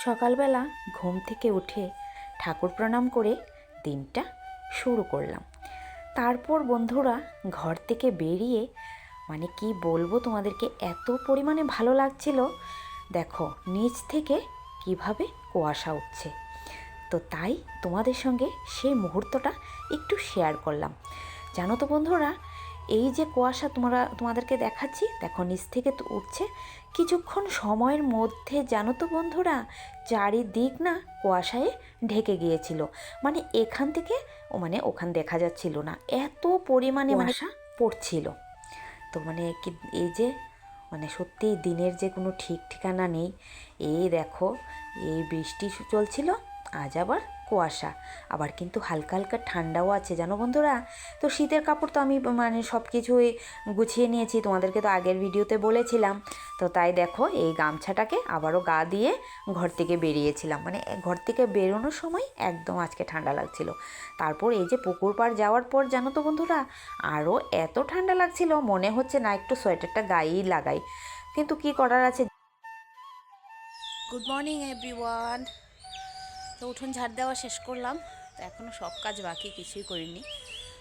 সকালবেলা ঘুম থেকে উঠে ঠাকুর প্রণাম করে দিনটা শুরু করলাম। তারপর বন্ধুরা ঘর থেকে বেরিয়ে কি বলবো তোমাদেরকে, এত পরিমাণে ভালো লাগছিল। দেখো নিচ থেকে কিভাবে কুয়াশা উঠছে, তো তাই তোমাদের সঙ্গে সেই মুহূর্তটা একটু শেয়ার করলাম। জানো তো বন্ধুরা, এই যে কুয়াশা তোমাদেরকে দেখাচ্ছি, দেখো নিচ থেকে তো উঠছে, কিছুক্ষণ সময়ের মধ্যে জানো তো বন্ধুরা চারিদিক না কুয়াশায় ঢেকে গিয়েছিল। এখান থেকে ওখান দেখা যাচ্ছিল না, এত পরিমাণে কুয়াশা পড়ছিল। তো কি এই যে সত্যি দিনের যে কোনো ঠিক ঠিকানা নেই। এই দেখো এই বৃষ্টি চলছিল, আজ আবার কুয়াশা, আবার কিন্তু হালকা হালকা ঠান্ডাও আছে জানো বন্ধুরা। তো শীতের কাপড় তো আমি সব কিছুই গুছিয়ে নিয়েছি, তোমাদেরকে তো আগের ভিডিওতে বলেছিলাম। তো তাই দেখো এই গামছাটাকে আবারও গা দিয়ে ঘর থেকে বেরিয়েছিলাম, ঘর থেকে বেরোনোর সময় একদম আজকে ঠান্ডা লাগছিল। তারপর এই যে পুকুর পাড় যাওয়ার পর জানো তো বন্ধুরা আরও এত ঠান্ডা লাগছিল, মনে হচ্ছে না একটু সোয়েটারটা গায়েই লাগাই, কিন্তু কি করার আছে। Good morning everyone. তো উঠোন ঝাড় দেওয়া শেষ করলাম, তো এখনও সব কাজ বাকি, কিছুই করিনি।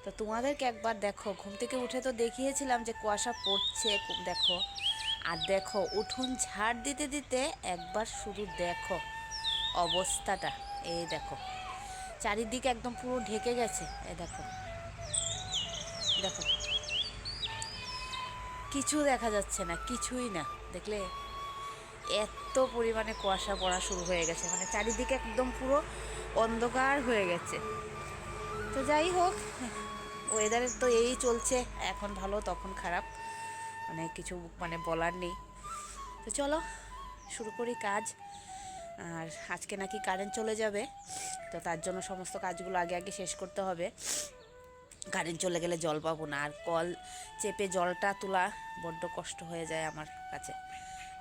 তো তোমাদেরকে একবার দেখো, ঘুম থেকে উঠে তো দেখিয়েছিলাম যে কুয়াশা পড়ছে, দেখো। আর দেখো উঠোন ঝাড় দিতে দিতে একবার শুধু দেখো অবস্থাটা, এই দেখো চারিদিকে একদম পুরো ঢেকে গেছে। এই দেখো দেখো কিছু দেখা যাচ্ছে না, কিছুই না। দেখলে এত পরিমাণে কুয়াশা পড়া শুরু হয়ে গেছে, চারিদিকে একদম পুরো অন্ধকার হয়ে গেছে। তো যাই হোক, ওয়েদারের তো এই চলছে, এখন ভালো তখন খারাপ, কিছু বলার নেই। তো চলো শুরু করি কাজ। আর আজকে নাকি কারেন্ট চলে যাবে, তো তার জন্য সমস্ত কাজগুলো আগে আগে শেষ করতে হবে। কারেন্ট চলে গেলে জল পাবো না, আর কল চেপে জলটা তোলা বড্ড কষ্ট হয়ে যায় আমার কাছে।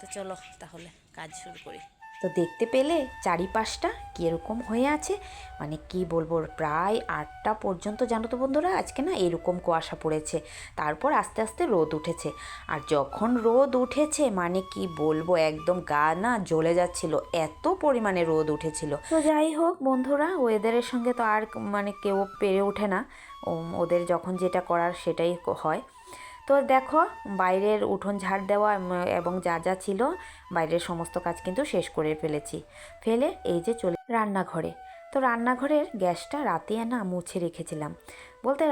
তো চলো তাহলে কাজ শুরু করি। তো দেখতে পেলে চারিপাশটা কীরকম হয়ে আছে, কি বলবো, প্রায় 8টা পর্যন্ত জানো তো বন্ধুরা আজকে না এরকম কুয়াশা পড়েছে। তারপর আস্তে আস্তে রোদ উঠেছে, আর যখন রোদ উঠেছে কি বলবো, একদম গা না জ্বলে যাচ্ছিল, এত পরিমাণে রোদ উঠেছিল। তো যাই হোক বন্ধুরা, ওয়েদারের সঙ্গে তো আর কেউ পেরে ওঠে না, ওদের যখন যেটা করার সেটাই হয়। তো দেখো বাইরের উঠোন ঝাড় দেওয়া এবং যা যা ছিল বাইরের সমস্ত কাজ কিন্তু শেষ করে ফেলে এই যে চলে রান্নাঘরে। তো রান্নাঘরের গ্যাসটা রাতে না মুছে রেখেছিলাম, বলতে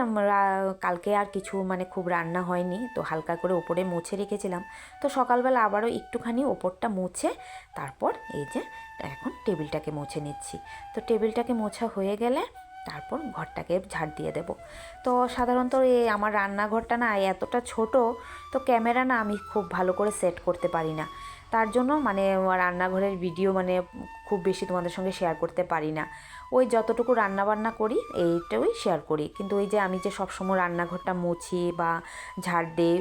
কালকে আর কিছু খুব রান্না হয়নি, তো হালকা করে ওপরে মুছে রেখেছিলাম। তো সকালবেলা আবারও একটুখানি ওপরটা মুছে তারপর এই যে এখন টেবিলটাকে মুছে নিচ্ছি। তো টেবিলটাকে মোছা হয়ে গেলে তারপর ঘরটাকে ঝাড় দিয়ে দেব। তো সাধারণত এই আমার রান্নাঘরটা না এতটা ছোট, তো ক্যামেরা না আমি খুব ভালো করে সেট করতে পারি না, তার জন্য রান্নাঘরের ভিডিও খুব বেশি তোমাদের সঙ্গে শেয়ার করতে পারি না। ওই যতটুকু রান্নাবান্না করি এইটাই শেয়ার করি, কিন্তু ওই যে আমি যে সবসময় রান্নাঘরটা মুছি বা ঝাড় দিই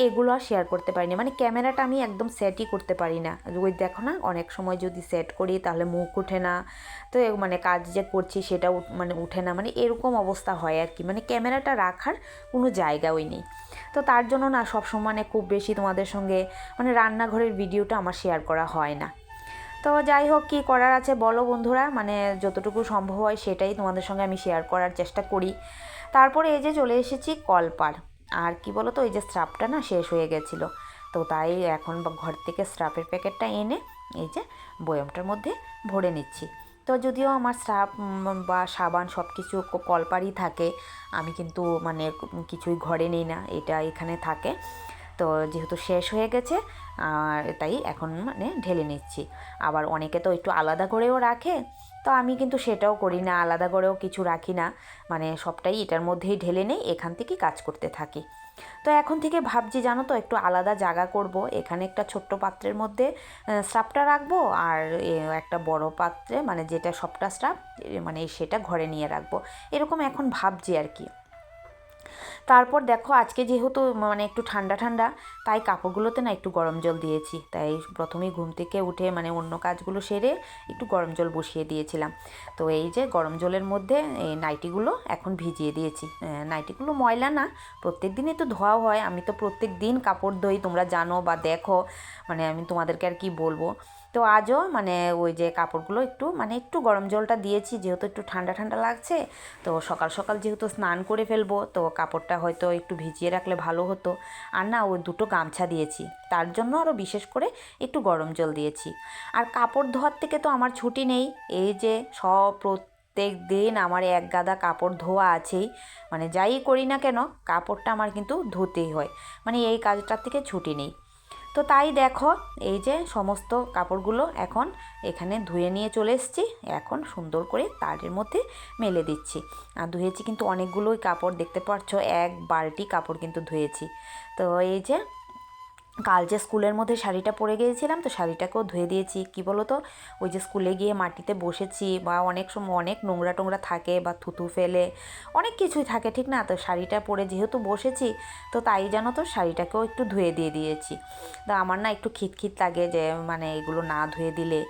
এগুলো আর শেয়ার করতে পারি না, ক্যামেরাটা আমি একদম সেটই করতে পারি না। ওই দেখো না অনেক সময় যদি সেট করি তাহলে মুখ ওঠে না, তো কাজ যে করছি সেটাও উঠে না, এরকম অবস্থা হয় আর কি, ক্যামেরাটা রাখার কোনো জায়গাই নেই। তো তার জন্য না সবসময় খুব বেশি তোমাদের সঙ্গে রান্নাঘরের ভিডিওটা আমার শেয়ার করা হয় না। তো যাই হোক, কী করার আছে বলো বন্ধুরা, যতটুকু সম্ভব হয় সেটাই তোমাদের সঙ্গে আমি শেয়ার করার চেষ্টা করি। তারপরে এই যে চলে এসেছি কলপাড়, আর কি বলো তো, এই যে স্ট্রাফটা না শেষ হয়ে গেছিলো, তো তাই এখন ঘর থেকে স্ট্রাফের প্যাকেটটা এনে এই যে বয়ামটার মধ্যে ভরে নিচ্ছি। তো যদিও আমার স্রাফ বা সাবান সব কিছু কলপাড়ই থাকে, আমি কিন্তু কিছুই ঘরে নিই না, এটা এখানে থাকে। তো যেহেতু শেষ হয়ে গেছে আর তাই এখন ঢেলে নিচ্ছি। আবার অনেকে তো একটু আলাদা করেও রাখে, তো আমি কিন্তু সেটাও করি না, আলাদা করেও কিছু রাখি না, সবটাই এটার মধ্যেই ঢেলে নেই, এখান থেকেই কাজ করতে থাকি। তো এখন থেকে ভাবছি জানো তো একটু আলাদা জায়গা করব, এখানে একটা ছোট্ট পাত্রের মধ্যে স্রাফটা রাখবো, আর একটা বড় পাত্রে যেটা সবটা স্রাফ সেটা ঘরে নিয়ে রাখবো, এরকম এখন ভাবছি আর কি। তারপর দেখো আজকে যেহেতু একটু ঠান্ডা ঠান্ডা, তাই কাপড়গুলোতে না একটু গরম জল দিয়েছি, তাই প্রথমেই ঘুম থেকে উঠে অন্য কাজগুলো সেরে একটু গরম জল বসিয়ে দিয়েছিলাম। তো এই যে গরম জলের মধ্যে এই নাইটিগুলো এখন ভিজিয়ে দিয়েছি। নাইটিগুলো ময়লা না, প্রত্যেক দিনই তো ধোয়া হয়, আমি তো প্রত্যেক দিন কাপড় ধুই, তোমরা জানো বা দেখো, আমি তোমাদেরকে আর কি বলবো। তো আজও মানে ওই যে কাপড়গুলো একটু গরম জলটা দিয়েছি, যেহেতু একটু ঠান্ডা ঠান্ডা লাগছে। তো সকাল সকাল যেহেতু স্নান করে ফেলবো, তো কাপড়টা হয়তো একটু ভিজিয়ে রাখলে ভালো হতো। আর না, ওই দুটো গামছা দিয়েছি, তার জন্য আরও বিশেষ করে একটু গরম জল দিয়েছি। আর কাপড় ধোয়ার থেকে তো আমার ছুটি নেই। এই যে প্রত্যেক দিন আমার এক গাদা কাপড় ধোয়া আছেই, মানে যাই করি না কেন কাপড়টা আমার কিন্তু ধুতেই হয়, মানে এই কাজটার থেকে ছুটি নেই। তো তাই দেখো, এই যে সমস্ত কাপড়গুলো এখন এখানে ধুয়ে নিয়ে চলে এসেছি, এখন সুন্দর করে তারের মধ্যে মেলে দিচ্ছি। আর ধুয়েছি কিন্তু অনেকগুলোই কাপড়, দেখতে পাচ্ছ এক বালতি কাপড় কিন্তু ধুয়েছি। তো এই যে কাল যে স্কুলের মধ্যে শাড়িটা পরে গিয়েছিলাম, তো শাড়িটাকেও ধুয়ে দিয়েছি। কি বলো তো, ওই যে স্কুলে গিয়ে মাটিতে বসেছি, বা অনেক সময় অনেক নোংরা টোংরা থাকে, বা থুতু ফেলে অনেক কিছুই থাকে, ঠিক না? তো শাড়িটা পরে যেহেতু বসেছি, তো তাই জানো তো শাড়িটাকেও একটু ধুয়ে দিয়েছি। তো আমার না একটু খিটখিট লাগে যে মানে এগুলো না ধুয়ে দিলে,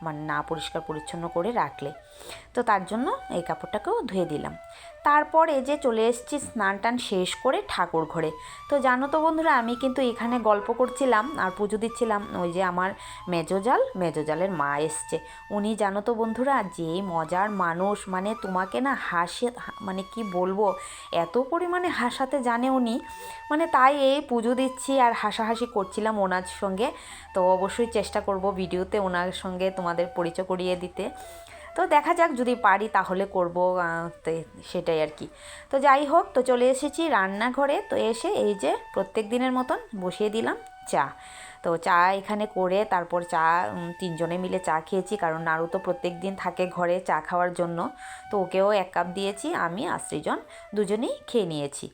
মানে না পরিষ্কার পরিচ্ছন্ন করে রাখলে, তো তার জন্য এই কাপড়টাকেও ধুয়ে দিলাম। তারপর এই যে চলে এসেছি স্নান টান শেষ করে ঠাকুর ঘরে। তো জানো তো বন্ধুরা, আমি কিন্তু এখানে গল্প করছিলাম আর পুজো দিচ্ছিলাম। ওই যে আমার মেজোজালের মা এসছে। উনি জানো তো বন্ধুরা, যে মজার মানুষ, মানে তোমাকে না মানে কি বলবো, এত পরিমাণে হাসাতে জানে উনি, মানে তাই এই পুজো দিচ্ছি আর হাসাহাসি করছিলাম ওনার সঙ্গে। তো অবশ্যই চেষ্টা করব ভিডিওতে ওনার সঙ্গে তোমাদের পরিচয় করিয়ে দিতে। তো দেখা যাক, যদি পারি তাহলে করব, তো সেটাই আর কি। তো যাই হোক, তো চলে এসেছি রান্নাঘরে। তো এসে এই যে প্রত্যেক দিনের মতন বসিয়ে দিলাম চা। তো চা এখানে করে তারপর চা তিনজনে মিলে চা খেয়েছি, কারণ নাড়ু তো প্রত্যেক দিন থাকে ঘরে চা খাওয়ার জন্য। তো ওকেও 1 কাপ দিয়েছি, আমি আর সৃজন দুজনেই খেয়ে নিয়েছি।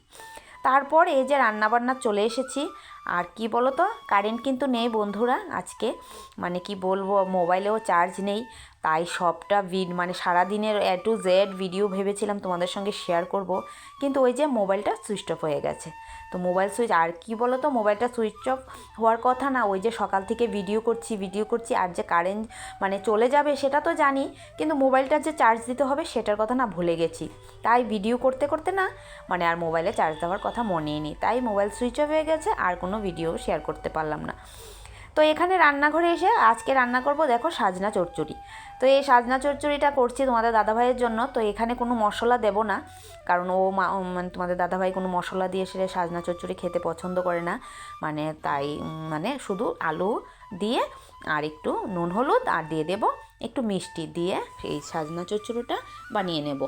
তারপর এই যে রান্নাবান্না চলে এসেছি। আর কি বলো তো, কারেন্ট কিন্তু নেই বন্ধুরা আজকে, মানে কি বলবো, মোবাইলেও চার্জ নেই। তাই সবটা মানে সারাদিনের A to Z ভিডিও ভেবেছিলাম তোমাদের সঙ্গে শেয়ার করব, কিন্তু ওই যে মোবাইলটা সুইচ অফ হয়ে গেছে। তো মোবাইল সুইচ, আর কি বলো তো, মোবাইলটা সুইচ অফ হওয়ার কথা না, ওই যে সকাল থেকে ভিডিও করছি, আর যে কারেন্ট মানে চলে যাবে সেটা তো জানি, কিন্তু মোবাইলটা যে চার্জ দিতে হবে সেটার কথা না ভুলে গেছি। তাই ভিডিও করতে করতে না, মানে আর মোবাইলে চার্জ দেওয়ার কথা মনেই নেই, তাই মোবাইল সুইচ অফ হয়ে গেছে, আর কোনো ভিডিও শেয়ার করতে পারলাম না। তো এখানে রান্নাঘরে এসে আজকে রান্না করব দেখো সাজনা চচ্চড়ি। তো এই সাজনা চচ্চড়িটা করছি তোমাদের দাদাভাইয়ের জন্য। তো এখানে কোনো মশলা দেব না, কারণ মানে তোমাদের দাদাভাই কোনো মশলা দিয়ে সে সাজনা চচ্চড়ি খেতে পছন্দ করে না, মানে তাই মানে শুধু আলু দিয়ে আর একটু নুন হলুদ আর দিয়ে দেব একটু মিষ্টি দিয়ে এই সাজনা চচ্চড়িটা বানিয়ে নেব।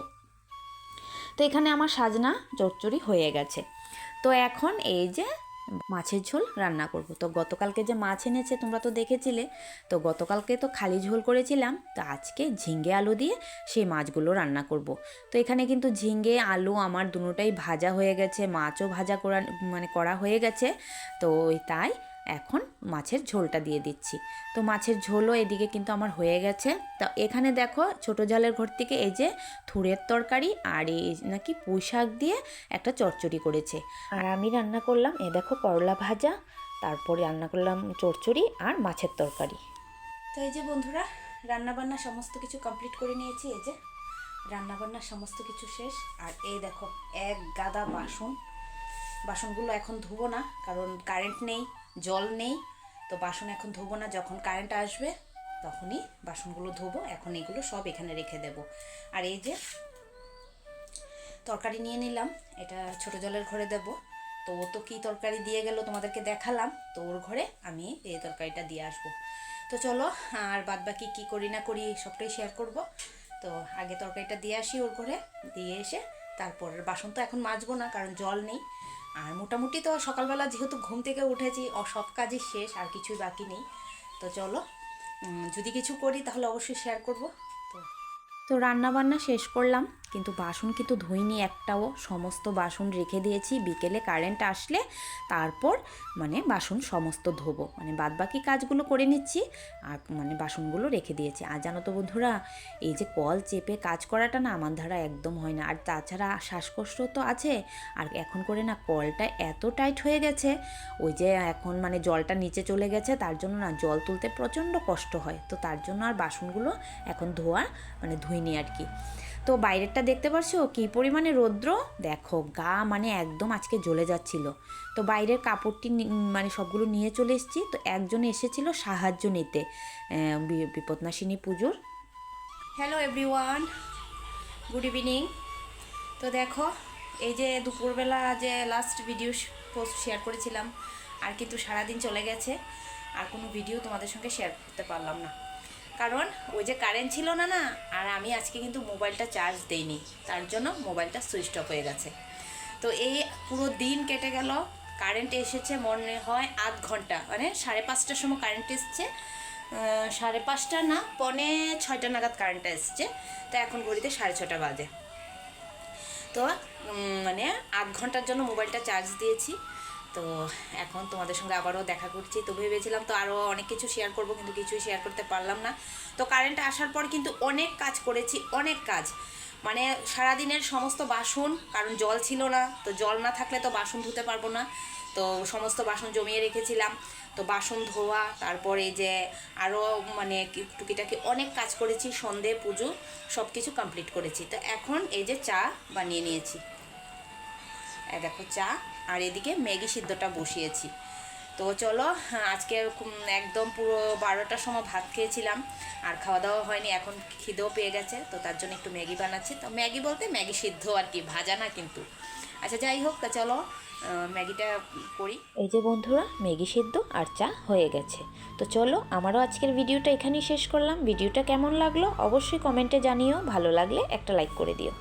তো এখানে আমার সাজনা চচ্চড়ি হয়ে গেছে। তো এখন এই যে মাছের ঝোল রান্না করব। তো গতকালকে যে মাছ এনেছে তোমরা তো দেখেছিলে, তো গতকালকে তো খালি ঝোল করেছিলাম, তো আজকে ঝিঙ্গে আলু দিয়ে সেই মাছগুলো রান্না করব। তো এখানে কিন্তু ঝিঙ্গে আলু আমার দুটোটাই ভাজা হয়ে গেছে, মাছও ভাজা করা হয়ে গেছে। তো তাই এখন মাছের ঝোলটা দিয়ে দিচ্ছি। তো মাছের ঝোলও এদিকে কিন্তু আমার হয়ে গেছে। তো এখানে দেখো ছোটো জালের ঘর থেকে এই যে থুরের তরকারি আর এই নাকি পুঁই শাক দিয়ে একটা চচ্চড়ি করেছে, আর আমি রান্না করলাম দেখো করলা ভাজা, তারপরে রান্না করলাম চচ্চড়ি আর মাছের তরকারি। তো এই যে বন্ধুরা, রান্নাবান্না সমস্ত কিছু কমপ্লিট করে নিয়েছি। এই যে রান্নাবান্না সমস্ত কিছু শেষ, আর এই দেখো এক গাদা বাসনগুলো এখন ধুবো না, কারণ কারেন্ট নেই, জল নেই। তো বাসন এখন ধুবো না, যখন কারেন্ট আসবে তখনই বাসনগুলো ধুবো। এখন এগুলো সব এখানে রেখে দেব। আর এই যে তরকারি নিয়ে নিলাম, এটা ছোটো জলের ঘরে দেব। তো ও তো কী তরকারি দিয়ে গেল তোমাদেরকে দেখালাম, তো ওর ঘরে আমি এই তরকারিটা দিয়ে আসবো। তো চলো, আর বাদবাকি কী করি না করি সবটাই শেয়ার করব। তো আগে তরকারিটা দিয়ে আসি ওর ঘরে, দিয়ে এসে তারপর বাসন তো এখন মাজবো না, কারণ জল নেই। আর মোটামুটি তো সকালবেলা যেহেতু ঘুম থেকে উঠেছি, সব কাজই শেষ, আর কিছুই বাকি নেই। তো চলো, যদি কিছু করি তাহলে অবশ্যই শেয়ার করব। তো রান্নাবান্না শেষ করলাম, কিন্তু বাসন কিন্তু ধুইনি একটাও, সমস্ত বাসন রেখে দিয়েছি। বিকেলে কারেন্ট আসলে তারপর মানে বাসন সমস্ত ধোবো, মানে বাদবাকি কাজগুলো করে নিচ্ছি, আর মানে বাসনগুলো রেখে দিয়েছি। আর জানো তো বন্ধুরা, এই যে কল চেপে কাজ করাটা না আমার দ্বারা একদম হয় না, আর তাছাড়া শ্বাসকষ্ট তো আছে। আর এখন করে না কলটা এত টাইট হয়ে গেছে, ওই যে এখন মানে জলটা নিচে চলে গেছে, তার জন্য না জল তুলতে প্রচণ্ড কষ্ট হয়। তো তার জন্য আর বাসনগুলো এখন ধোয়া মানে ধুইনি আর কি। তো বাইরেরটা দেখতে পারছো কী পরিমাণে রৌদ্র, দেখো গা মানে একদম আজকে জ্বলে যাচ্ছিল। তো বাইরের কাপড়টি মানে সবগুলো নিয়ে চলে এসেছি। তো একজন এসেছিল সাহায্য নিতে বিপদনাশিনী পুজোর। Hello everyone, good evening. তো দেখো এই যে দুপুরবেলা যে লাস্ট ভিডিও পোস্ট শেয়ার করেছিলাম, আর কিন্তু সারাদিন চলে গেছে, আর কোনো ভিডিও তোমাদের সঙ্গে শেয়ার করতে পারলাম না, কারণ ওই যে কারেন্ট ছিল না না, আর আমি আজকে কিন্তু মোবাইলটা চার্জ দেইনি, তার জন্য মোবাইলটা সুইচ অফ হয়ে গেছে। তো এই পুরো দিন কেটে গেল, কারেন্ট এসেছে মনে হয় আধ ঘন্টা, মানে 5:30টার সময় কারেন্ট এসছে, 5:30 না 5:45 নাগাদ কারেন্টটা এসছে। তো এখন ঘড়িতে 6:30 বাজে। তো মানে আধ ঘন্টার জন্য মোবাইলটা চার্জ দিয়েছি। তো এখন তোমাদের সঙ্গে আবারও দেখা করছি। তো ভেবেছিলাম তো আরও অনেক কিছু শেয়ার করব, কিন্তু কিছুই শেয়ার করতে পারলাম না। তো কারেন্ট আসার পর কিন্তু অনেক কাজ করেছি, অনেক কাজ, মানে সারাদিনের সমস্ত বাসন, কারণ জল ছিল না, তো জল না থাকলে তো বাসন ধুতে পারবো না। তো সমস্ত বাসন জমিয়ে রেখেছিলাম, তো বাসন ধোয়া, তারপরে যে আরও মানে টুকিটাকি অনেক কাজ করেছি, সন্ধে পুজো সব কিছু কমপ্লিট করেছি। তো এখন এই যে চা বানিয়ে নিয়েছি, দেখো চা, আর এদিকে ম্যাগি সিদ্ধটা বসিয়েছি। তো চলো, আজকে একদম পুরো 12টার সময় ভাত খেয়েছিলাম, আর খাওয়া দাওয়া হয়নি, এখন খিদেও পেয়ে গেছে, তো তার জন্য একটু ম্যাগি বানাচ্ছি। তো ম্যাগি বলতে ম্যাগি সিদ্ধ আর কি, ভাজা না কিন্তু। আচ্ছা যাই হোক, তা চলো ম্যাগিটা করি। এই যে বন্ধুরা, ম্যাগি সিদ্ধ আর চা হয়ে গেছে। তো চলো, আমারও আজকের ভিডিওটা এখানেই শেষ করলাম। ভিডিওটা কেমন লাগলো অবশ্যই কমেন্টে জানিও, ভালো লাগলে একটা লাইক করে দিও।